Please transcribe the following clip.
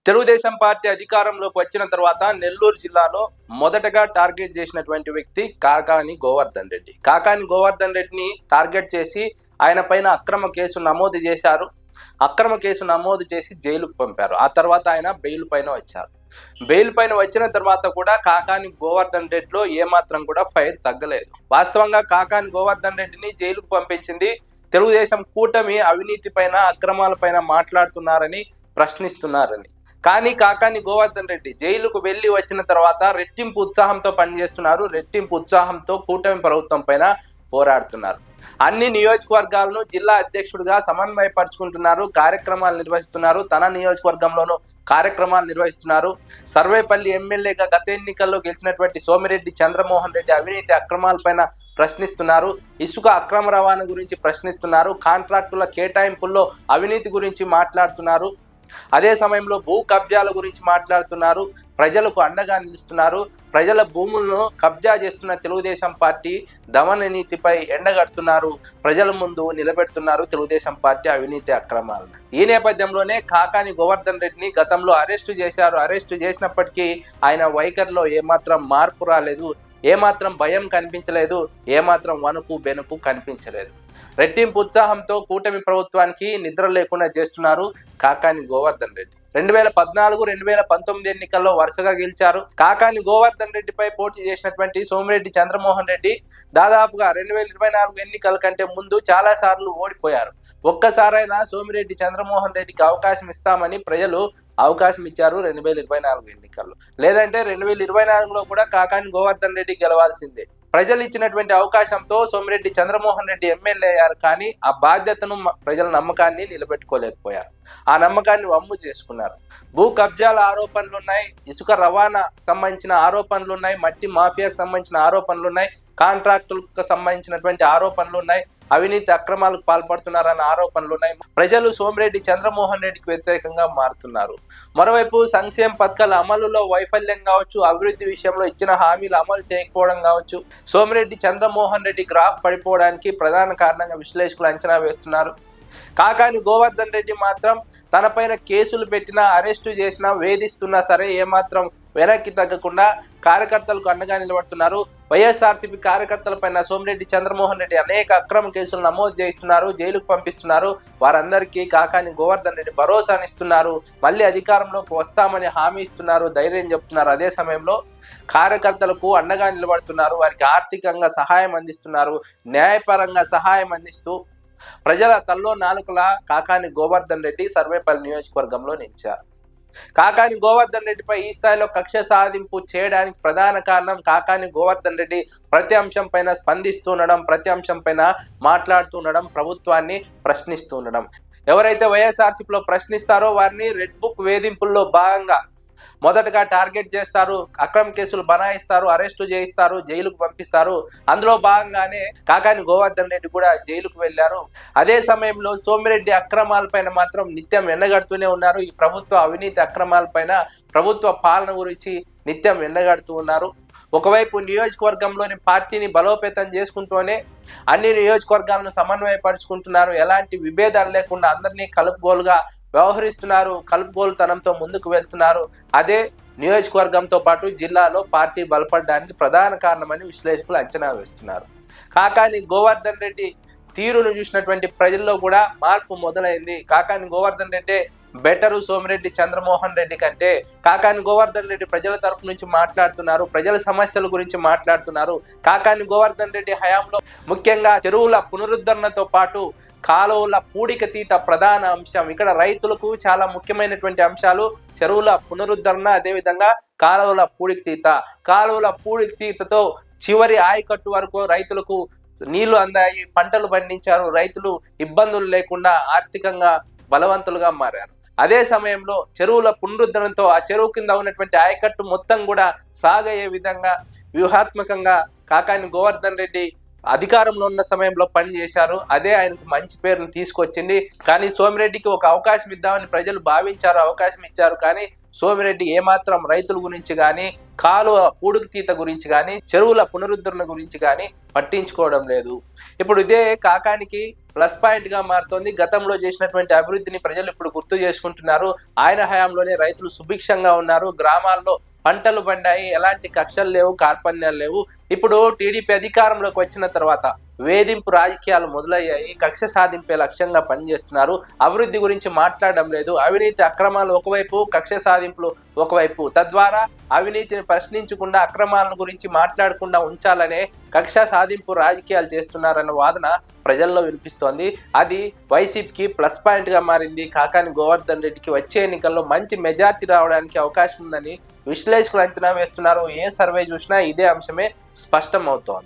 Telugu Desam party అధికారంలోకి వచ్చిన తర్వాత నెల్లూరు జిల్లాలో మొదటగా టార్గెట్ చేసినటువంటి వ్యక్తి కాకాని గోవర్ధన్ రెడ్డి. కాకాని గోవర్ధన్ రెడ్డిని టార్గెట్ చేసి ఆయన పైన అక్రమ కేసు నమోదు చేశారు. అక్రమ కేసు నమోదు చేసి జైలుకు పంపారు. ఆ తర్వాత ఆయన బెయిల్ పైన వచ్చారు. బెయిల్ పైన వచ్చిన తర్వాత కూడా కాకాని గోవర్ధన్ రెడ్డిలో ఏమాత్రం కూడా ఫైర్ తగ్గలేదు. వాస్తవంగా కాకాని గోవర్ధన్ రెడ్డిని జైలుకు పంపించింది తెలుగుదేశం కూటమి అవినీతి పైన అక్రమాల పైన మాట్లాడుతున్నారని ప్రశ్నిస్తున్నారని. కానీ కాకాని గోవర్ధన్ రెడ్డి జైలుకు వెళ్లి వచ్చిన తర్వాత రెట్టింపు ఉత్సాహంతో పనిచేస్తున్నారు. రెట్టింపు ఉత్సాహంతో కూటమి ప్రభుత్వం పైన పోరాడుతున్నారు. అన్ని నియోజకవర్గాలను జిల్లా అధ్యక్షుడిగా సమన్వయపరుచుకుంటున్నారు. కార్యక్రమాలు నిర్వహిస్తున్నారు. తన నియోజకవర్గంలోనూ కార్యక్రమాలు నిర్వహిస్తున్నారు. సర్వేపల్లి ఎమ్మెల్యేగా గత ఎన్నికల్లో గెలిచినటువంటి సోమిరెడ్డి చంద్రమోహన్ రెడ్డి అవినీతి అక్రమాలపైన ప్రశ్నిస్తున్నారు. ఇసుక అక్రమ రవాణా గురించి ప్రశ్నిస్తున్నారు. కాంట్రాక్టుల కేటాయింపుల్లో అవినీతి గురించి మాట్లాడుతున్నారు. అదే సమయంలో భూ కబ్జాల గురించి మాట్లాడుతున్నారు. ప్రజలకు అండగా నిలుస్తున్నారు. ప్రజల భూములను కబ్జా చేస్తున్న తెలుగుదేశం పార్టీ దమన నీతిపై ఎండగడుతున్నారు. ప్రజల ముందు నిలబెడుతున్నారు తెలుగుదేశం పార్టీ అవినీతి అక్రమాలను. ఈ నేపథ్యంలోనే కాకాని గోవర్ధన్ రెడ్డిని గతంలో అరెస్టు చేశారు. అరెస్టు చేసినప్పటికీ ఆయన వైఖరిలో ఏమాత్రం మార్పు రాలేదు. ఏమాత్రం భయం కనిపించలేదు. ఏమాత్రం వణుకు బెనుకు కనిపించలేదు. రెట్టింపు ఉత్సాహంతో కూటమి ప్రభుత్వానికి నిద్ర లేకుండా చేస్తున్నారు కాకాని గోవర్ధన్ రెడ్డి. 2014, 2019 ఎన్నికల్లో వరుసగా గెలిచారు. కాకాని గోవర్ధన్ రెడ్డిపై పోటీ చేసినటువంటి సోమిరెడ్డి చంద్రమోహన్ రెడ్డి దాదాపుగా 2024 ఎన్నికల కంటే ముందు చాలా సార్లు ఓడిపోయారు. ఒక్కసారైనా సోమిరెడ్డి చంద్రమోహన్ రెడ్డికి అవకాశం ఇస్తామని ప్రజలు అవకాశం ఇచ్చారు 2024 ఎన్నికల్లో. లేదంటే 2024లో కూడా కాకాని గోవర్ధన్ రెడ్డి గెలవాల్సిందే. ప్రజలు ఇచ్చినటువంటి అవకాశంతో సోమిరెడ్డి చంద్రమోహన్ రెడ్డి ఎమ్మెల్యే అయ్యారు. కానీ ఆ బాధ్యతను ప్రజల నమ్మకాన్ని నిలబెట్టుకోలేకపోయారు. ఆ నమ్మకాన్ని వమ్ము చేసుకున్నారు. భూ కబ్జాల ఆరోపణలు ఉన్నాయి. ఇసుక రవాణా సంబంధించిన ఆరోపణలు ఉన్నాయి. మట్టి మాఫియాకు సంబంధించిన ఆరోపణలు ఉన్నాయి. కాంట్రాక్టులకు సంబంధించినటువంటి ఆరోపణలు ఉన్నాయి. అవినీతి అక్రమాలకు పాల్పడుతున్నారన్న ఆరోపణలు ఉన్నాయి. ప్రజలు సోమిరెడ్డి చంద్రమోహన్ రెడ్డికి వ్యతిరేకంగా మారుతున్నారు. మరోవైపు సంక్షేమ పథకాల అమలులో వైఫల్యం కావచ్చు, అభివృద్ధి విషయంలో ఇచ్చిన హామీలు అమలు చేయకపోవడం కావచ్చు, సోమిరెడ్డి చంద్రమోహన్ రెడ్డి గ్రాఫ్ పడిపోవడానికి ప్రధాన కారణంగా విశ్లేషకులు అంచనా వేస్తున్నారు. కాకాని గోవర్ధన్ రెడ్డి మాత్రం తనపైన కేసులు పెట్టినా, అరెస్టు చేసినా, వేధిస్తున్నా సరే ఏమాత్రం వెనక్కి తగ్గకుండా కార్యకర్తలకు అండగా నిలబడుతున్నారు. వైఎస్ఆర్సీపీ కార్యకర్తలపైన సోమిరెడ్డి చంద్రమోహన్ రెడ్డి అనేక అక్రమ కేసులు నమోదు చేస్తున్నారు, జైలుకు పంపిస్తున్నారు. వారందరికీ కాకాని గోవర్ధన్ రెడ్డి భరోసానిస్తున్నారు. మళ్ళీ అధికారంలోకి వస్తామని హామీ ఇస్తున్నారు, ధైర్యం చెప్తున్నారు. అదే సమయంలో కార్యకర్తలకు అండగా నిలబడుతున్నారు. వారికి ఆర్థికంగా సహాయం అందిస్తున్నారు. న్యాయపరంగా సహాయం అందిస్తూ ప్రజల తల్లో నాలుకలా కాకాని గోవర్ధన్ రెడ్డి సర్వేపల్లి నియోజకవర్గంలో నిలిచారు. కాకాని గోవర్ధన్ రెడ్డిపై ఈ స్థాయిలో కక్ష సాధింపు చేయడానికి ప్రధాన కారణం కాకాని గోవర్ధన్ రెడ్డి ప్రతి అంశం పైన స్పందిస్తూ ఉండడం, ప్రతి అంశం పైన మాట్లాడుతూ ఉండడం, ప్రభుత్వాన్ని ప్రశ్నిస్తూ ఉండడం. ఎవరైతే వైఎస్ఆర్సీపీలో ప్రశ్నిస్తారో వారిని రెడ్ బుక్ వేధింపుల్లో భాగంగా మొదటగా టార్గెట్ చేస్తారు, అక్రమ కేసులు బనాయిస్తారు, అరెస్టు చేయిస్తారు, జైలుకు పంపిస్తారు. అందులో భాగంగానే కాకాని గోవర్ధన్ రెడ్డి కూడా జైలుకు వెళ్లారు. అదే సమయంలో సోమిరెడ్డి అక్రమాలపైన మాత్రం నిత్యం ఎండగడుతూనే ఉన్నారు. ఈ ప్రభుత్వ అవినీతి అక్రమాలపైన, ప్రభుత్వ పాలన గురించి నిత్యం ఎండగడుతూ ఉన్నారు. ఒకవైపు నియోజకవర్గంలోని పార్టీని బలోపేతం చేసుకుంటూనే అన్ని నియోజకవర్గాలను సమన్వయపరుచుకుంటున్నారు. ఎలాంటి విభేదాలు లేకుండా అందరినీ కలుపుగోలుగా వ్యవహరిస్తున్నారు. కలుపుగోలుతనంతో ముందుకు వెళ్తున్నారు. అదే నియోజకవర్గంతో పాటు జిల్లాలో పార్టీ బలపడడానికి ప్రధాన కారణమని విశ్లేషకులు అంచనా వేస్తున్నారు. కాకాని గోవర్ధన్ రెడ్డి తీరును చూసినటువంటి ప్రజల్లో కూడా మార్పు మొదలైంది. కాకాని గోవర్ధన్ రెడ్డి బెటరు సోమిరెడ్డి చంద్రమోహన్ రెడ్డి కంటే. కాకాని గోవర్ధన్ రెడ్డి ప్రజల తరపు నుంచి మాట్లాడుతున్నారు, ప్రజల సమస్యల గురించి మాట్లాడుతున్నారు. కాకాని గోవర్ధన్ రెడ్డి హయాంలో ముఖ్యంగా చెరువుల పునరుద్ధరణతో పాటు కాలువల పూడికతీత ప్రధాన అంశం. ఇక్కడ రైతులకు చాలా ముఖ్యమైనటువంటి అంశాలు చెరువుల పునరుద్ధరణ, అదేవిధంగా కాలువల పూడికతీత. కాలువల పూడికతీతతో చివరి ఆయకట్టు వరకు రైతులకు నీళ్లు అందాయి, పంటలు పండించారు. రైతులు ఇబ్బందులు లేకుండా ఆర్థికంగా బలవంతులుగా మారారు. అదే సమయంలో చెరువుల పునరుద్ధరణతో ఆ చెరువు కింద ఉన్నటువంటి ఆయకట్టు మొత్తం కూడా సాగయ్యే విధంగా వ్యూహాత్మకంగా కాకాని గోవర్ధన్ రెడ్డి అధికారంలో ఉన్న సమయంలో పని చేశారు. అదే ఆయనకు మంచి పేరును తీసుకొచ్చింది. కానీ సోమిరెడ్డికి ఒక అవకాశం ఇద్దామని ప్రజలు భావించారు, అవకాశం ఇచ్చారు. కానీ సోమిరెడ్డి ఏమాత్రం రైతుల గురించి కానీ, కాలువ పూడికతీత గురించి కానీ, చెరువుల పునరుద్ధరణ గురించి కానీ పట్టించుకోవడం లేదు. ఇప్పుడు ఇదే కాకానికి ప్లస్ పాయింట్ గా మారుతోంది. గతంలో చేసినటువంటి అభివృద్ధిని ప్రజలు ఇప్పుడు గుర్తు చేసుకుంటున్నారు. ఆయన హయాంలోనే రైతులు సుభిక్షంగా ఉన్నారు, గ్రామాల్లో పంటలు పండాయి, ఎలాంటి కక్షలు లేవు, కార్పణ్యాలు లేవు. ఇప్పుడు టీడీపీ అధికారంలోకి వచ్చిన తర్వాత వేధింపు రాజకీయాలు మొదలయ్యాయి. కక్ష సాధింపే లక్ష్యంగా పనిచేస్తున్నారు. అభివృద్ధి గురించి మాట్లాడడం లేదు. అవినీతి అక్రమాలు ఒకవైపు, కక్ష సాధింపులు ఒకవైపు. తద్వారా అవినీతిని ప్రశ్నించకుండా, అక్రమాల గురించి మాట్లాడకుండా ఉంచాలనే కక్ష సాధింపు రాజకీయాలు చేస్తున్నారన్న వాదన ప్రజల్లో వినిపిస్తోంది. అది వైసీపీకి ప్లస్ పాయింట్ గా మారింది. కాకాని గోవర్ధన్ రెడ్డికి వచ్చే ఎన్నికల్లో మంచి మెజార్టీ రావడానికి అవకాశం ఉందని విశ్లేషకులు అంచనా వేస్తున్నారు. ఏ సర్వే చూసినా ఇదే అంశమే స్పష్టమవుతోంది.